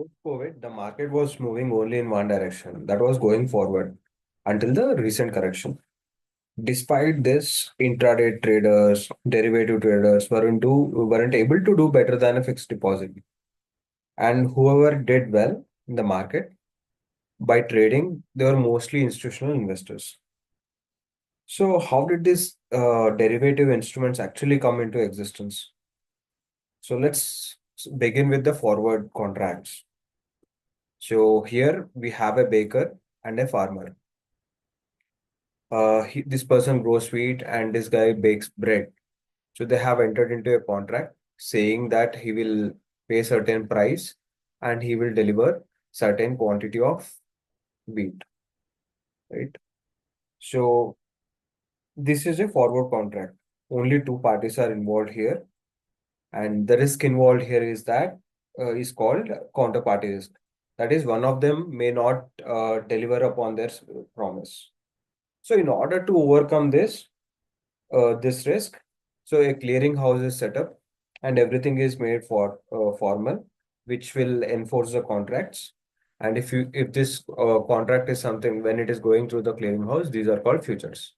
Post-COVID, the market was moving only in one direction, that was going forward until the recent correction. Despite this, intraday traders, derivative traders weren't able to do better than a fixed deposit. And whoever did well in the market by trading, they were mostly institutional investors. So, how did these derivative instruments actually come into existence? So, let's begin with the forward contracts. So, here we have a baker and a farmer. This person grows wheat and this guy bakes bread. So they have entered into a contract saying that he will pay certain price and he will deliver certain quantity of wheat, right? So this is a forward contract. Only two parties are involved here, and the risk involved here is that is called counterparty risk. That is, one of them may not deliver upon their promise. So in order to overcome this risk. So a clearing house is set up and everything is made for formal, which will enforce the contracts. And if this contract is something when it is going through the clearing house, these are called futures.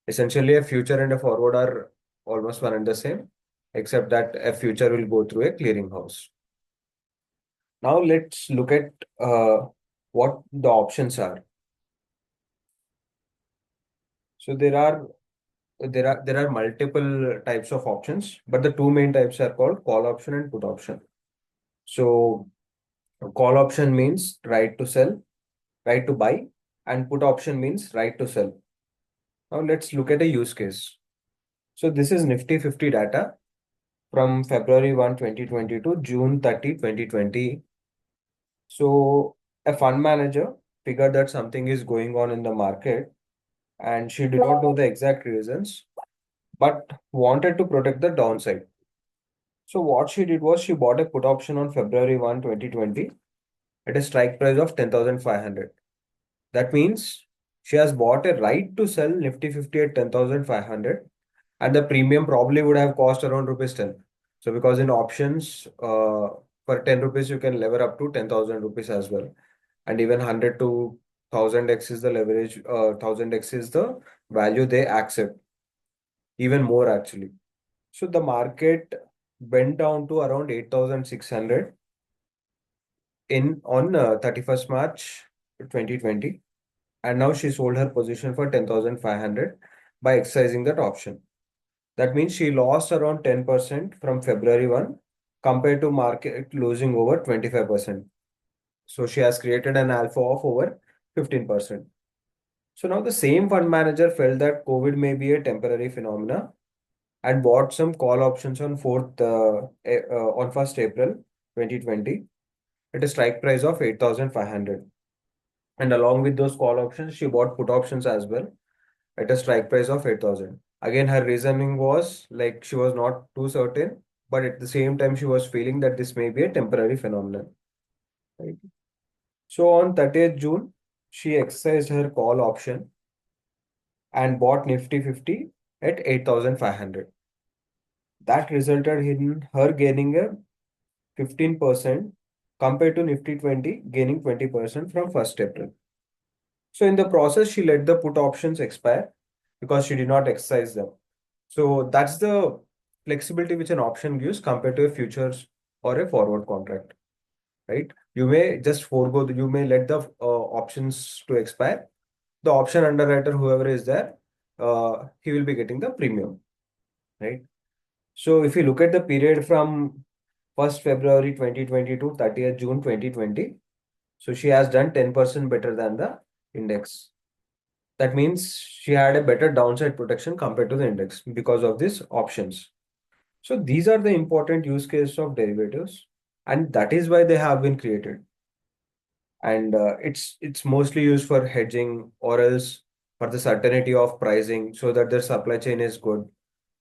Essentially, a future and a forward are almost one and the same, except that a future will go through a clearing house. Now let's look at what the options are. So there are multiple types of options, but the two main types are called call option and put option. So call option means right to sell, right to buy, and put option means right to sell. Now let's look at a use case. So this is Nifty 50 data from February 1, 2020 to June 30, 2020. So a fund manager figured that something is going on in the market and she did not know the exact reasons, but wanted to protect the downside. So what she did was she bought a put option on February 1, 2020 at a strike price of 10,500. That means she has bought a right to sell Nifty 50 at 10,500 and the premium probably would have cost around rupees 10. So because in options, for 10 rupees, you can lever up to 10,000 rupees as well. And even 100 to 1000x is the leverage, 1000x is the value they accept, even more actually. So the market went down to around 8,600 in on 31st March 2020, and now she sold her position for 10,500 by exercising that option. That means she lost around 10% from February 1 compared to market losing over 25%. So she has created an alpha of over 15%. So now the same fund manager felt that COVID may be a temporary phenomena and bought some call options on 1st April 2020 at a strike price of 8,500. And along with those call options, she bought put options as well at a strike price of 8,000. Again, her reasoning was like she was not too certain, but at the same time, she was feeling that this may be a temporary phenomenon. Right? So on 30th June, she exercised her call option and bought Nifty 50 at 8,500. That resulted in her gaining a 15% compared to Nifty 20 gaining 20% from 1st April. So in the process, she let the put options expire because she did not exercise them. So that's the flexibility which an option gives compared to a futures or a forward contract, right? You may just forego, you may let the options to expire. The option underwriter, whoever is there, he will be getting the premium, right? So if you look at the period from 1st February 2020 to 30th June 2020, so she has done 10% better than the index. That means she had a better downside protection compared to the index because of these options. So these are the important use cases of derivatives, and that is why they have been created. And it's mostly used for hedging or else for the certainty of pricing, so that their supply chain is good,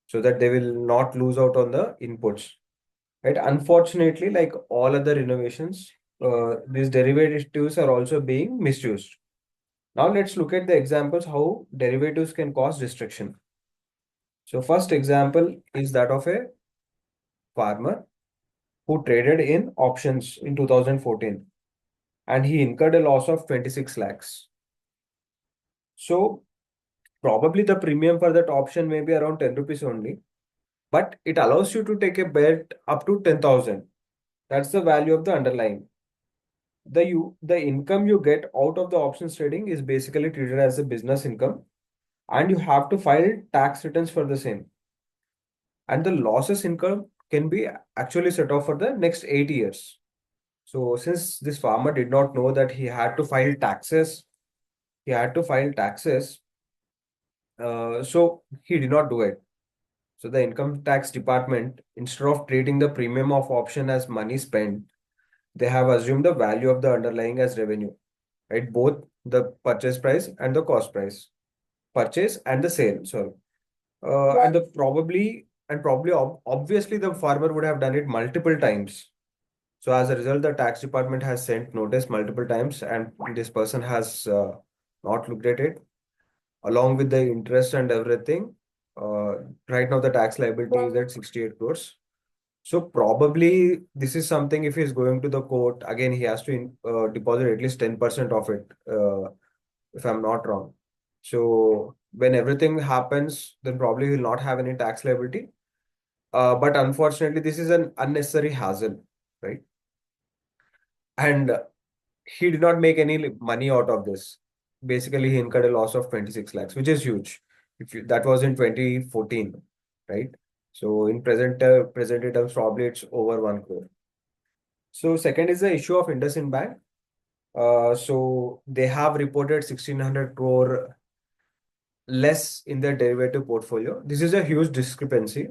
so that they will not lose out on the inputs. Right? Unfortunately, like all other innovations, these derivatives are also being misused. Now let's look at the examples how derivatives can cause destruction. So first example is that of a farmer. who traded in options in 2014, and he incurred a loss of 26 lakhs. So probably the premium for that option may be around 10 rupees only, but it allows you to take a bet up to 10,000. That's the value of the underlying. The income you get out of the options trading is basically treated as a business income, and you have to file tax returns for the same. And the losses income can be actually set off for the next 8 years. So since this farmer did not know that he had to file taxes, he had to file taxes, so he did not do it. So the income tax department, instead of treating the premium of option as money spent, they have assumed the value of the underlying as revenue, right? Both the purchase price and the cost price, purchase and the sale. Sorry, and the probably obviously the farmer would have done it multiple times. So as a result, the tax department has sent notice multiple times, and this person has not looked at it along with the interest and everything. Uh, right now, the tax liability is at 68 crores. So probably this is something, if he's going to the court, again, he has to deposit at least 10% of it, if I'm not wrong. So when everything happens, then probably he'll not have any tax liability. But unfortunately, this is an unnecessary hassle, right? And he did not make any money out of this. Basically, he incurred a loss of 26 lakhs, which is huge. If you, that was in 2014, right? So in present terms, probably it's over 1 crore. So second is the issue of IndusInd Bank. So they have reported 1600 crore less in their derivative portfolio. This is a huge discrepancy.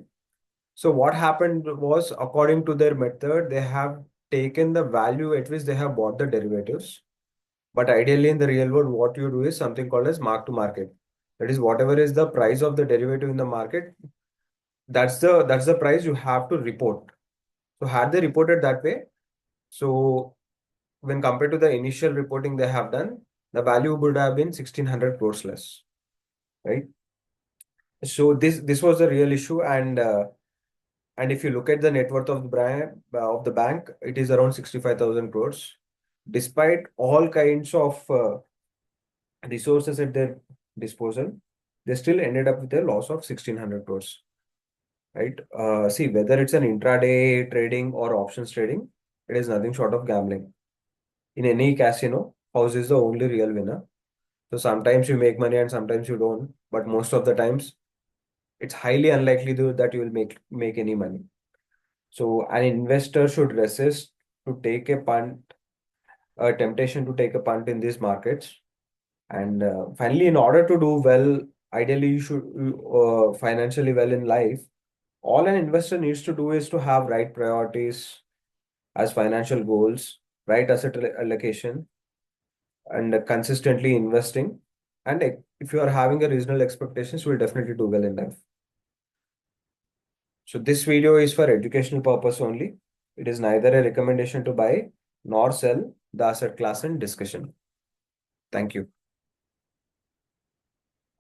So what happened was, according to their method, they have taken the value at which they have bought the derivatives. But ideally, in the real world, what you do is something called as mark to market. That is, whatever is the price of the derivative in the market, that's the price you have to report. So had they reported that way, so when compared to the initial reporting they have done, the value would have been 1600 crores less, right? So this was the real issue, and if you look at the net worth of the bank, it is around 65,000 crores. Despite all kinds of resources at their disposal, they still ended up with a loss of 1600 crores, right? See, whether it's an intraday trading or options trading, it is nothing short of gambling. In any casino, house is the only real winner. So sometimes you make money and sometimes you don't, but most of the times it's highly unlikely that you will make any money. So an investor should resist to take a punt, a temptation to take a punt in these markets. And finally, in order to do well, ideally you should financially well in life. All an investor needs to do is to have right priorities as financial goals, right asset allocation, and consistently investing. And if you are having a reasonable expectations, you will definitely do well in life. So this video is for educational purpose only. It is neither a recommendation to buy nor sell the asset class in discussion. Thank you.